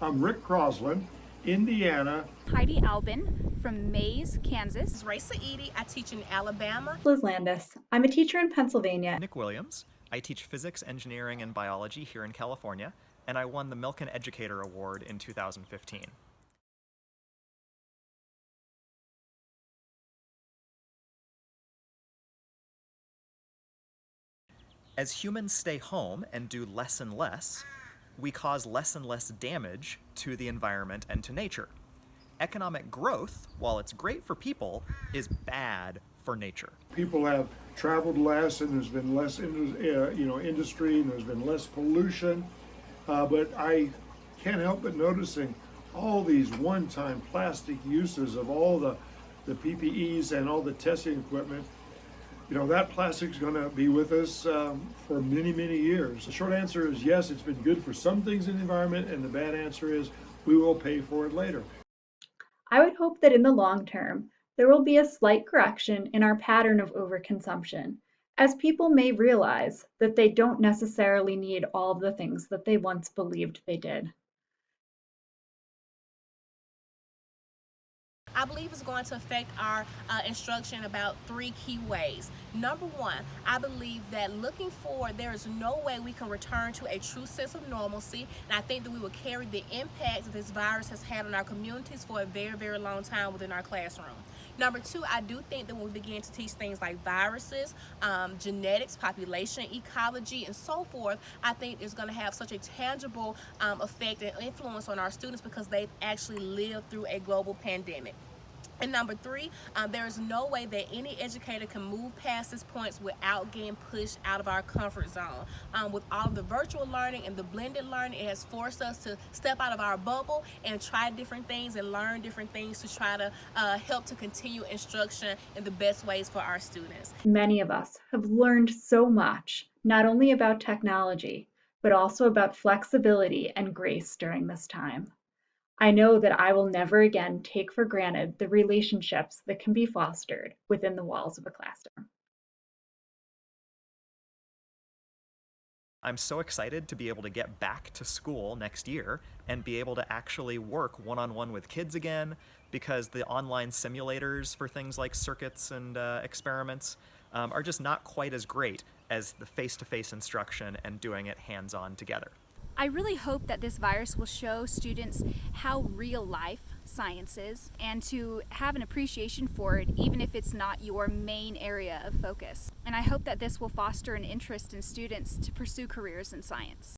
I'm Rick Crosslin, Indiana. Heidi Albin from Mays, Kansas. This is Raisa Eady. I teach in Alabama. Liz Landis. I'm a teacher in Pennsylvania. Nick Williams. I teach physics, engineering, and biology here in California, and I won the Milken Educator Award in 2015. As humans stay home and do less and less, we cause less and less damage to the environment and to nature. Economic growth, while it's great for people, is bad for nature. People have traveled less, and there's been less industry, and there's been less pollution. But I can't help but noticing all these one-time plastic uses of all the PPEs and all the testing equipment. That plastic's going to be with us for many, many years. The short answer is yes, it's been good for some things in the environment, and the bad answer is we will pay for it later. I would hope that in the long term, there will be a slight correction in our pattern of overconsumption, as people may realize that they don't necessarily need all of the things that they once believed they did. I believe it's going to affect our instruction about 3 key ways. Number one, I believe that looking forward, there is no way we can return to a true sense of normalcy, and I think that we will carry the impact that this virus has had on our communities for a very, very long time within our classroom. Number two, I do think that when we begin to teach things like viruses, genetics, population, ecology, and so forth, I think it's going to have such a tangible effect and influence on our students because they've actually lived through a global pandemic. And number three, there is no way that any educator can move past these points without getting pushed out of our comfort zone. With all of the virtual learning and the blended learning, it has forced us to step out of our bubble and try different things and learn different things to try to help to continue instruction in the best ways for our students. Many of us have learned so much, not only about technology, but also about flexibility and grace during this time. I know that I will never again take for granted the relationships that can be fostered within the walls of a classroom. I'm so excited to be able to get back to school next year and be able to actually work one-on-one with kids again, because the online simulators for things like circuits and experiments are just not quite as great as the face-to-face instruction and doing it hands-on together. I really hope that this virus will show students how real life science is and to have an appreciation for it, even if it's not your main area of focus. And I hope that this will foster an interest in students to pursue careers in science.